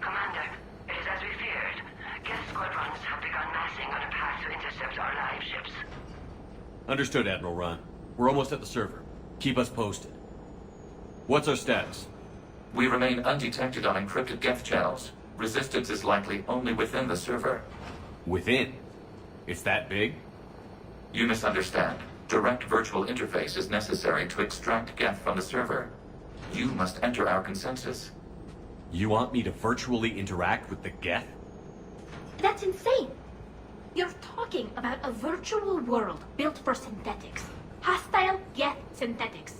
Commander, it is as we feared. Geth squadrons have begun massing on a path to intercept our live ships. Understood, Admiral Ron. We're almost at the server. Keep us posted. What's our status? We remain undetected on encrypted Geth channels. Resistance is likely only within the server. Within? It's that big? You misunderstand. Direct virtual interface is necessary to extract Geth from the server. You must enter our consensus. You want me to virtually interact with the Geth? That's insane! You're talking about a virtual world built for synthetics. Hostile Geth synthetics.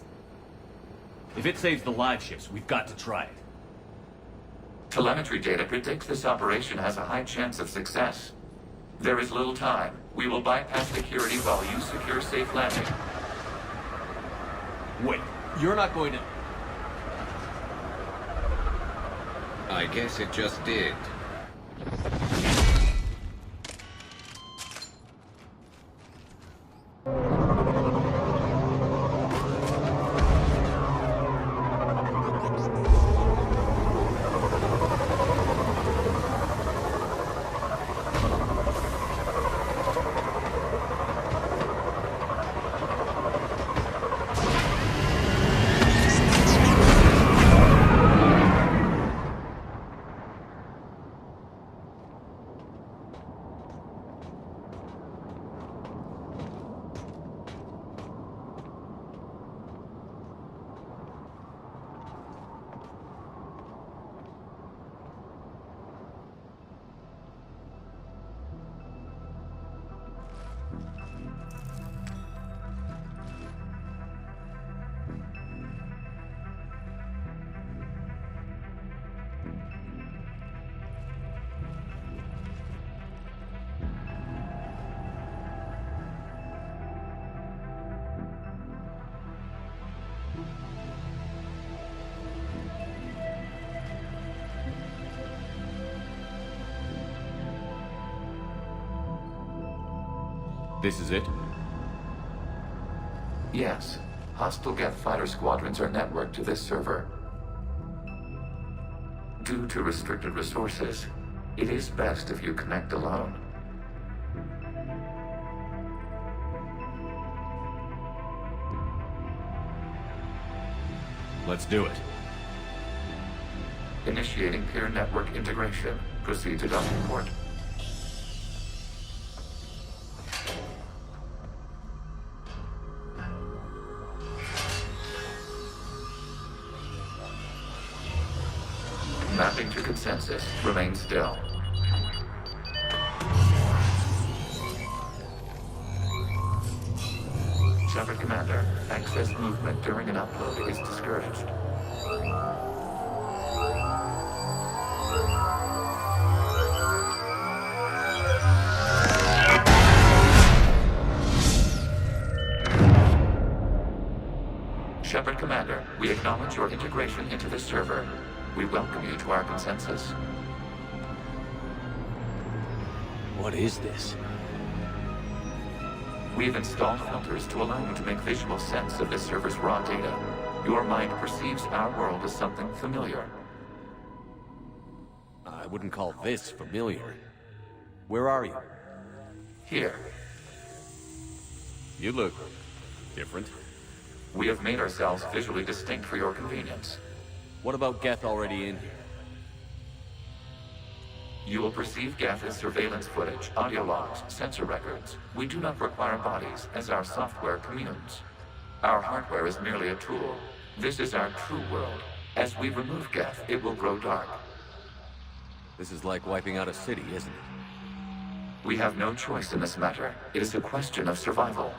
If it saves the live ships, we've got to try it. Telemetry data predicts this operation has a high chance of success. There is little time. We will bypass security while you secure safe landing. Wait, you're not going to... I guess it just did. This is it? Yes. Hostile Geth fighter squadrons are networked to this server. Due to restricted resources, it is best if you connect alone. Let's do it. Initiating peer network integration. Proceed to docking port. Mapping to consensus. Remain still. Shepard Commander, access movement during an upload is discouraged. Shepard Commander, we acknowledge your integration into the server. We welcome you to our consensus. What is this? We've installed filters to allow you to make visual sense of this server's raw data. Your mind perceives our world as something familiar. I wouldn't call this familiar. Where are you? Here, You look different. we have made ourselves visually distinct for your convenience. What about Geth already in here? You will perceive Geth as surveillance footage, audio logs, sensor records. We do not require bodies, as our software communes. Our hardware is merely a tool. This is our true world. As we remove Geth, it will grow dark. This is like wiping out a city, isn't it? We have no choice in this matter. It is a question of survival.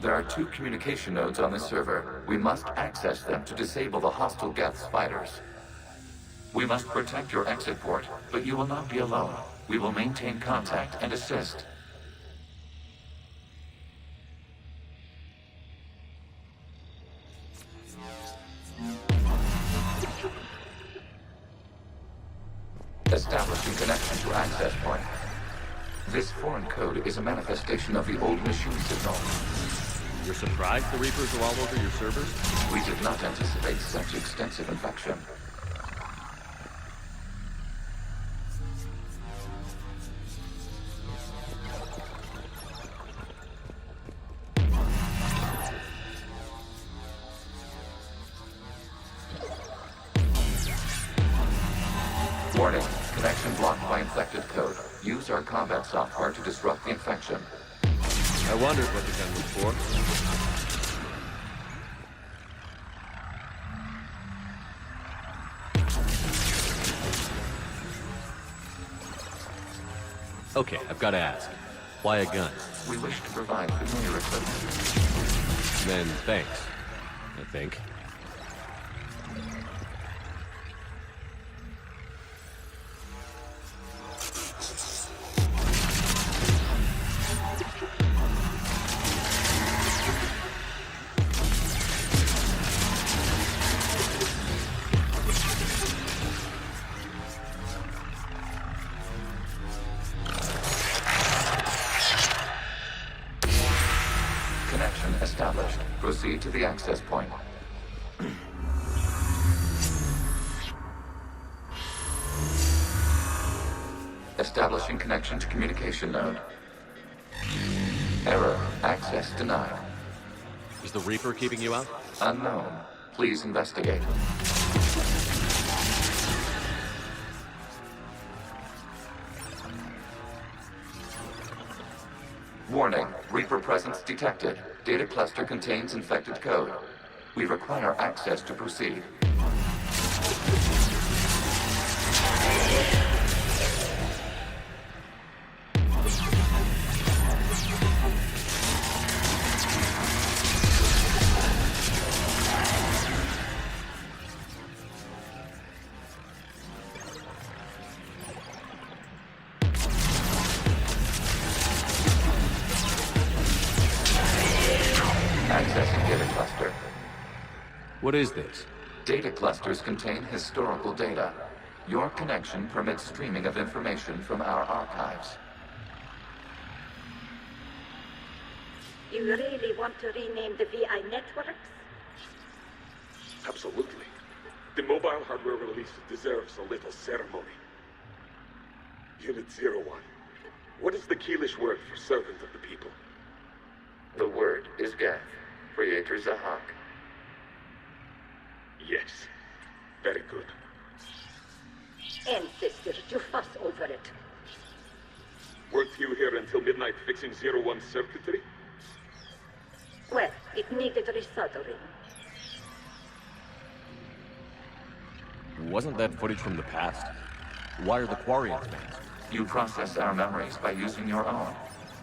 There are 2 communication nodes on this server. We must access them to disable the hostile Geth's fighters. We must protect your exit port, but you will not be alone. We will maintain contact and assist. Establishing connection to access point. This foreign code is a manifestation of the old machine signal. You're surprised the Reapers are all over your servers? We did not anticipate such extensive infection. Warning, connection blocked by infected code. Use our combat software to disrupt the infection. I wondered what the gun was for. Okay, I've got to ask. Why a gun? We wish to provide familiar equipment. Then thanks, I think. Connection established. Proceed to the access point. Establishing connection to communication node. Error. Access denied. Is the Reaper keeping you out? Unknown. Please investigate. Warning. Reaper presence detected. Data cluster contains infected code. We require access to proceed. Accessing data cluster. What is this? Data clusters contain historical data. Your connection permits streaming of information from our archives. You really want to rename the VI networks? Absolutely. The mobile hardware release deserves a little ceremony. Unit 01. What is the Keelish word for servant of the people? The word is Geth. Creator Zahak. Yes. Very good. Ancestors, you fuss over it. Weren't you here until midnight fixing 01's circuitry? Well, it needed resoldering. Wasn't that footage from the past? Why are the Quarians masked? You process our memories by using your own.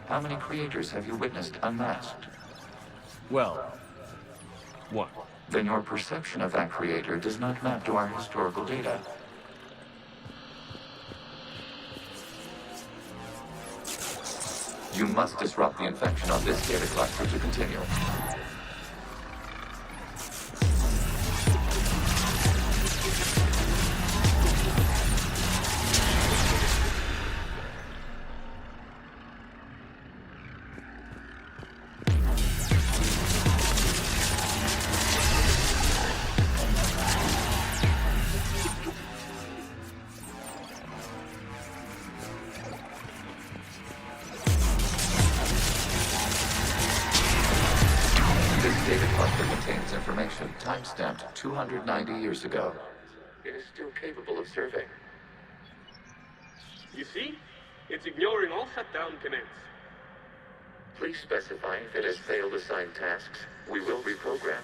How many creators have you witnessed unmasked? Well, one. Then your perception of that creator does not map to our historical data. You must disrupt the infection on this data cluster to continue. location timestamped 290 years ago. It is still capable of serving. You see? It's ignoring all shutdown commands. Please specify if it has failed assigned tasks. We will reprogram.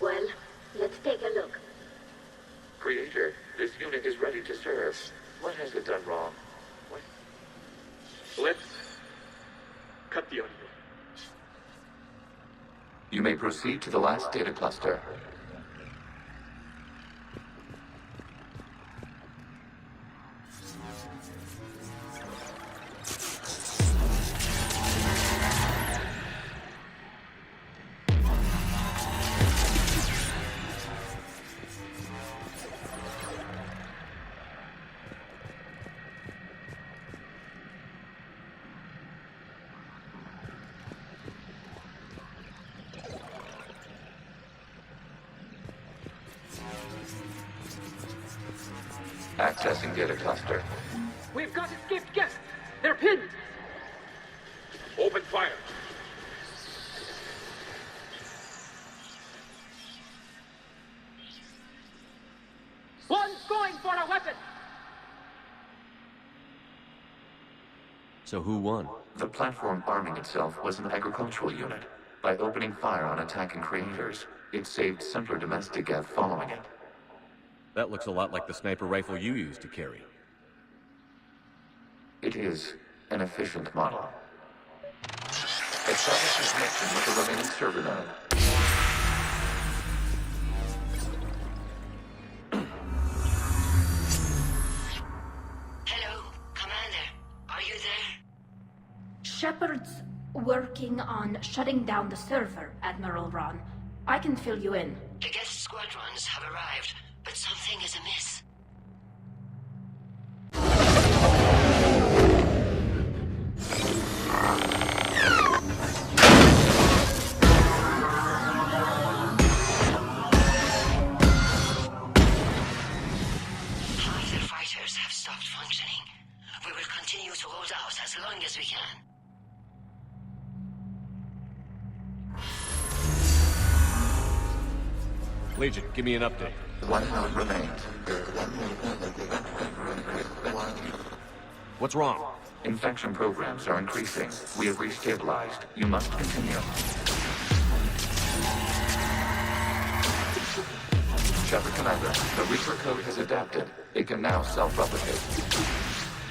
Well, let's take a look. Creator, this unit is ready to serve. What has it done wrong? What? Let's cut the audio. You may proceed to the last data cluster. Accessing data cluster. We've got escaped Geth! They're pinned! Open fire. One's going for a weapon! So who won? The platform arming itself was an agricultural unit. By opening fire on attacking creators, it saved simpler domestic Geth following it. That looks a lot like the sniper rifle you used to carry. It is an efficient model. Establish a connection with the remaining server node. Hello, Commander. Are you there? Shepard's working on shutting down the server, Admiral Ron. I can fill you in. The Geth Squardrons have arrived, but something is amiss. Half their fighters have stopped functioning. We will continue to hold out as long as we can. Legion, give me an update. One node remains. What's wrong? Infection programs are increasing. We have restabilized. You must continue. Shepard Commander, the Reaper code has adapted. It can now self-replicate.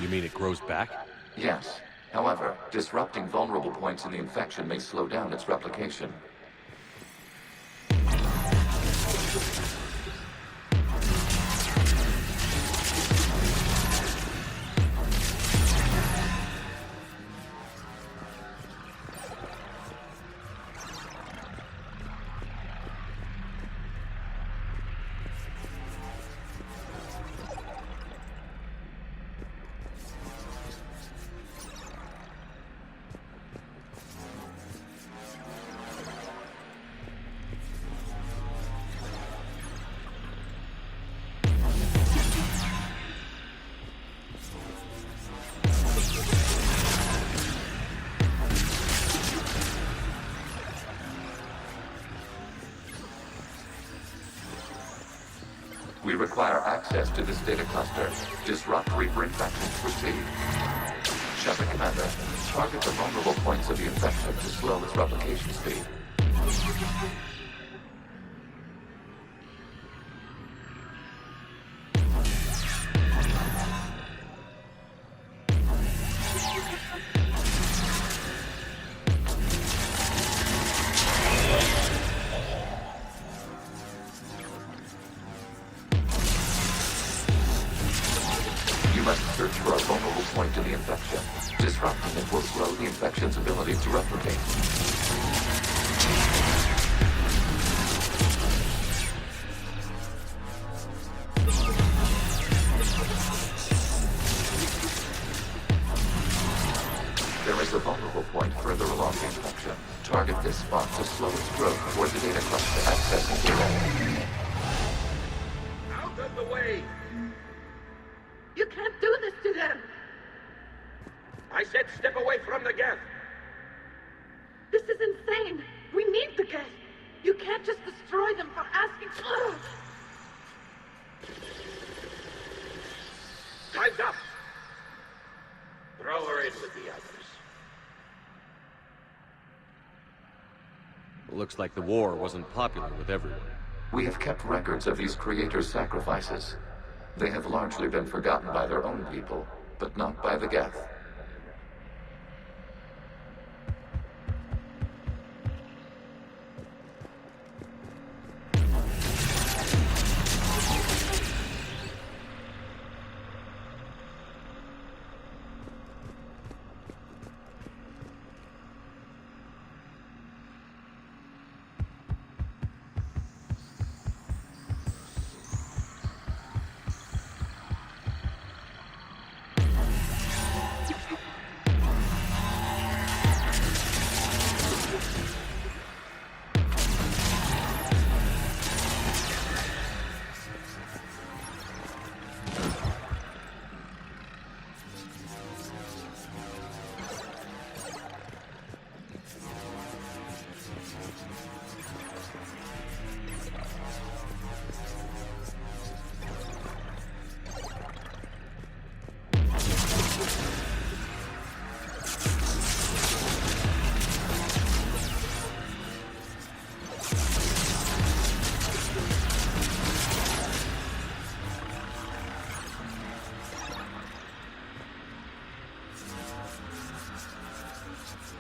You mean it grows back? Yes. However, disrupting vulnerable points in the infection may slow down its replication. We require access to this data cluster. Disrupt Reaper infection to proceed. Shepard Commander, target the vulnerable points of the infection to slow its replication speed. Search for a vulnerable point in the infection. Disrupting it will slow the infection's ability to replicate. There is a vulnerable point further along the infection. Target this spot to slow its growth toward the data cluster accessing data. Out of the way! You can't do this to them! I said step away from the Geth! This is insane! We need the Geth! Time's up. Throw her in with the others. Looks like the war wasn't popular with everyone. We have kept records of these creators' sacrifices. They have largely been forgotten by their own people, but not by the Geth.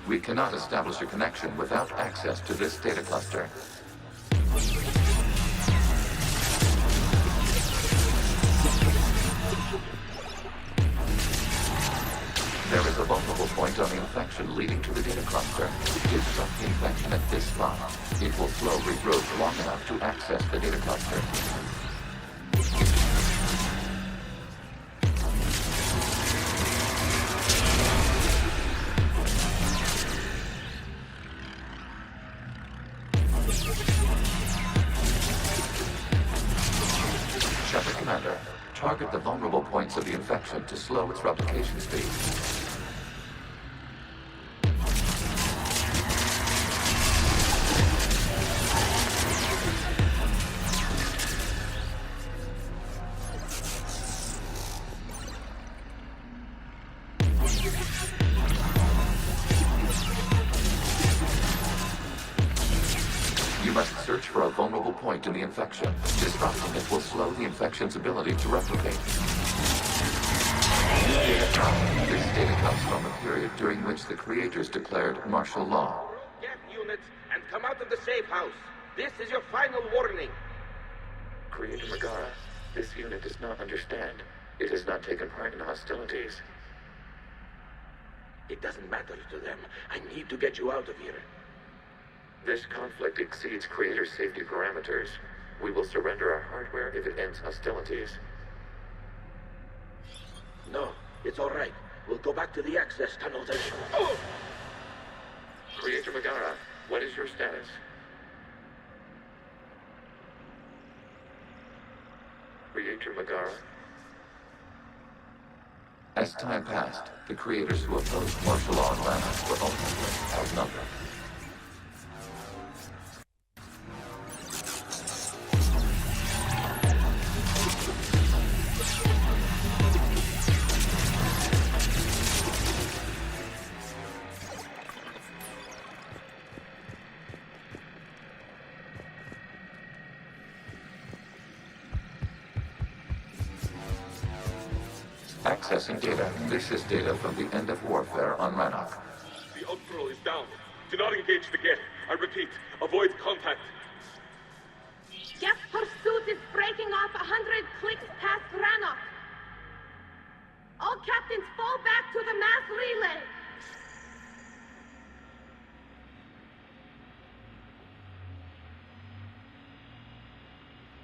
We cannot establish a connection without access to this data cluster. There is a vulnerable point on the infection leading to the data cluster. Disrupt the infection at this spot. It will slow regrowth long enough to access the data cluster. Commander, target the vulnerable points of the infection to slow its replication speed. You must search for a vulnerable point in the infection. Disrupting it will slow the infection's ability to replicate. This data comes from a period during which the creators declared martial law. Get units and come out of the safe house. This is your final warning. Creator Megara, this unit does not understand. It has not taken part in hostilities. It doesn't matter to them. I need to get you out of here. This conflict exceeds Creator's safety parameters. We will surrender our hardware if it ends hostilities. No, it's all right. We'll go back to the access tunnels and... Oh! Creator Megara, what is your status? Creator Megara? As time passed, the creators who opposed martial law in Lana were ultimately outnumbered. Accessing data. This is data from the end of warfare on Rannoch. The outflow is down. Do not engage the Geth. I repeat, avoid contact. Geth pursuit is breaking off 100 clicks past Rannoch. All captains fall back to the mass relay.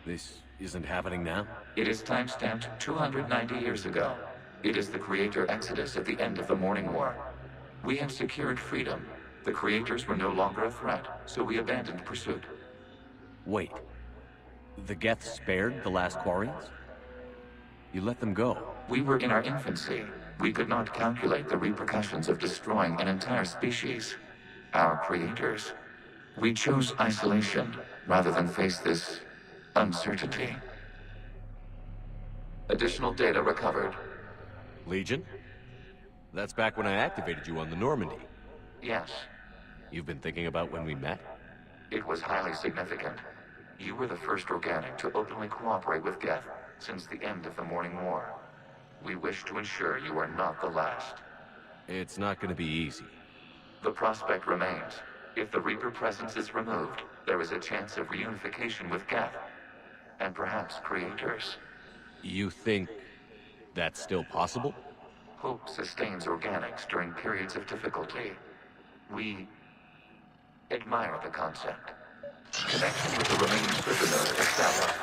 This isn't happening now? It is time-stamped 290 years ago. It is the Creator Exodus at the end of the Morning War. We had secured freedom. The Creators were no longer a threat, so we abandoned pursuit. Wait. The Geth spared the last Quarians? You let them go. We were in our infancy. We could not calculate the repercussions of destroying an entire species. Our creators. We chose isolation rather than face this uncertainty. Additional data recovered. Legion? That's back when I activated you on the Normandy. Yes, You've been thinking about when we met? it was highly significant. You were the first organic to openly cooperate with Geth since the end of the Morning War. We wish to ensure you are not the last. It's not gonna be easy. The prospect remains. If the Reaper presence is removed, there is a chance of reunification with Geth, and perhaps creators. You think that's still possible? Hope sustains organics during periods of difficulty. We admire the concept. Connection with the remaining Reaper node established.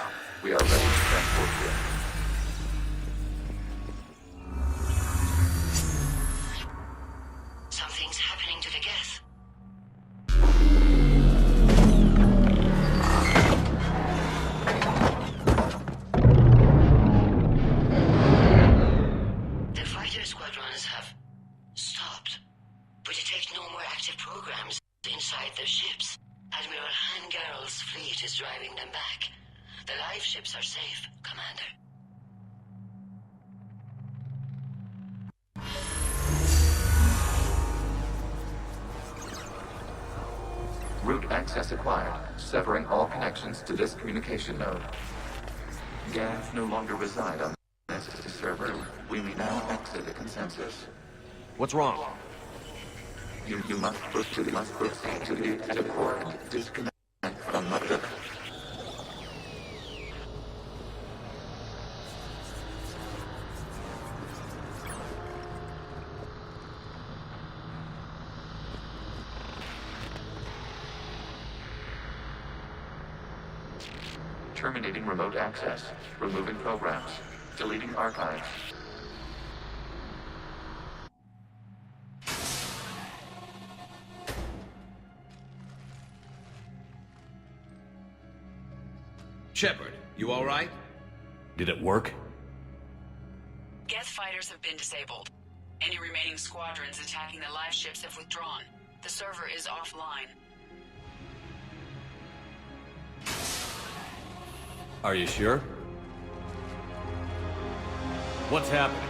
We are ready to transport you. Something's happening to the Geth. The fighter squadrons have stopped, but detect no more active programs inside their ships. Admiral Hangarl's fleet is driving them back. The live ships are safe, Commander. Route access acquired, severing all connections to this communication node. Geth no longer reside on this server. We may now exit the consensus. What's wrong? You must proceed to the exit port and disconnect from Mother. Terminating remote access, removing programs, deleting archives. Shepard, you all right? Did it work? Geth fighters have been disabled. Any remaining squadrons attacking the live ships have withdrawn. The server is offline. Are you sure? What's happening?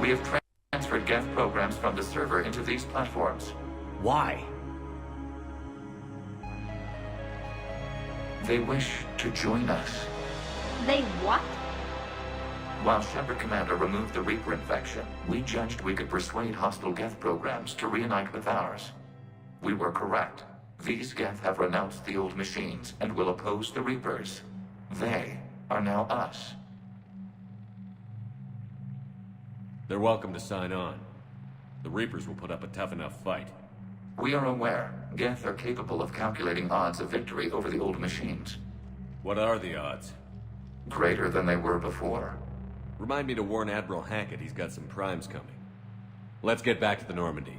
We have transferred Geth programs from the server into these platforms. Why? They wish to join us. They what? While Shepard Commander removed the Reaper infection, we judged we could persuade hostile Geth programs to reunite with ours. We were correct. These Geth have renounced the old machines and will oppose the Reapers. They are now us. They're welcome to sign on. The Reapers will put up a tough enough fight. We are aware Geth are capable of calculating odds of victory over the old machines. What are the odds? Greater than they were before. Remind me to warn Admiral Hackett he's got some primes coming. Let's get back to the Normandy.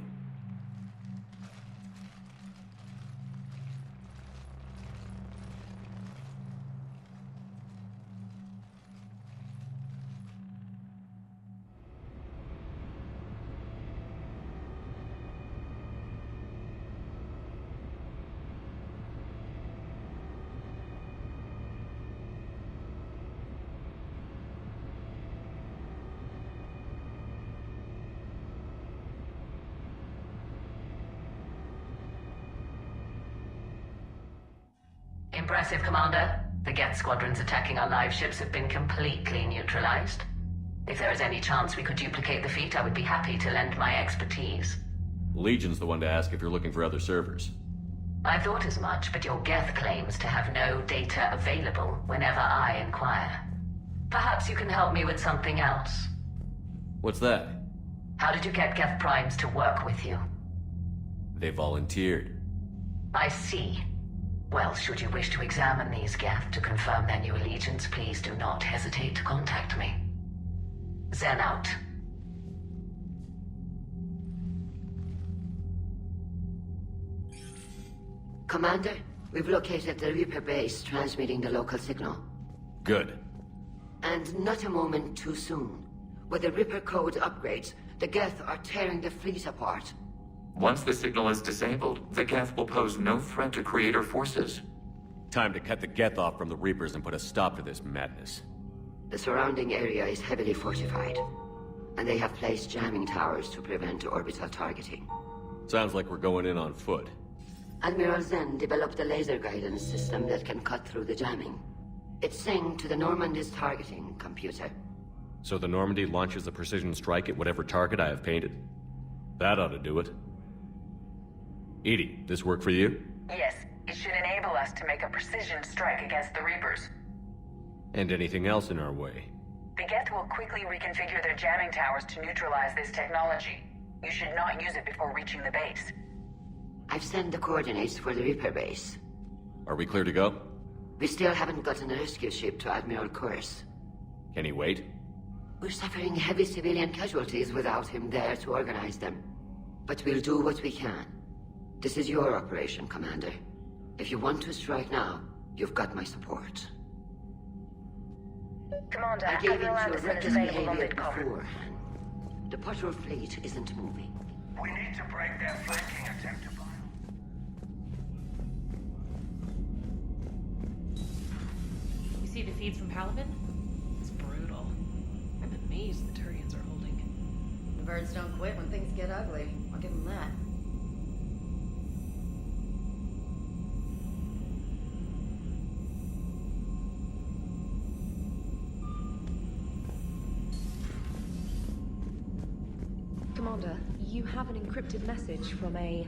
Impressive, Commander. The Geth squadrons attacking our live ships have been completely neutralized. If there is any chance we could duplicate the feat, I would be happy to lend my expertise. Legion's the one to ask if you're looking for other servers. I thought as much, but your Geth claims to have no data available whenever I inquire. Perhaps you can help me with something else. What's that? How did you get Geth primes to work with you? They volunteered. I see. Well, should you wish to examine these Geth to confirm their new allegiance, please do not hesitate to contact me. Zen out. Commander, we've located the Reaper base transmitting the local signal. Good. And not a moment too soon. With the Reaper code upgrades, the Geth are tearing the fleet apart. Once the signal is disabled, the Geth will pose no threat to Creator forces. Time to cut the Geth off from the Reapers and put a stop to this madness. The surrounding area is heavily fortified. and they have placed jamming towers to prevent orbital targeting. Sounds like we're going in on foot. Admiral Zen developed a laser guidance system that can cut through the jamming. It's synced to the Normandy's targeting computer. So the Normandy launches a precision strike at whatever target I have painted? That ought to do it. Edie, this work for you? Yes, it should enable us to make a precision strike against the Reapers. And anything else in our way? The Geth will quickly reconfigure their jamming towers to neutralize this technology. You should not use it before reaching the base. I've sent the coordinates for the Reaper base. Are we clear to go? We still haven't gotten a rescue ship to Admiral Kurz. Can he wait? We're suffering heavy civilian casualties without him there to organize them. But we'll do what we can. This is your operation, Commander. If you want to strike now, you've got my support. Commander, I gave in Admiral to a Anderson is reckless available on behavior mid-cover. beforehand. The patrol fleet isn't moving. We need to break their flanking attempt upon. You see the feeds from Paladin? It's brutal. I'm amazed the Turians are holding. The birds don't quit when things get ugly. I'll give them that. Commander, you have an encrypted message from a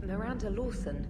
Miranda Lawson.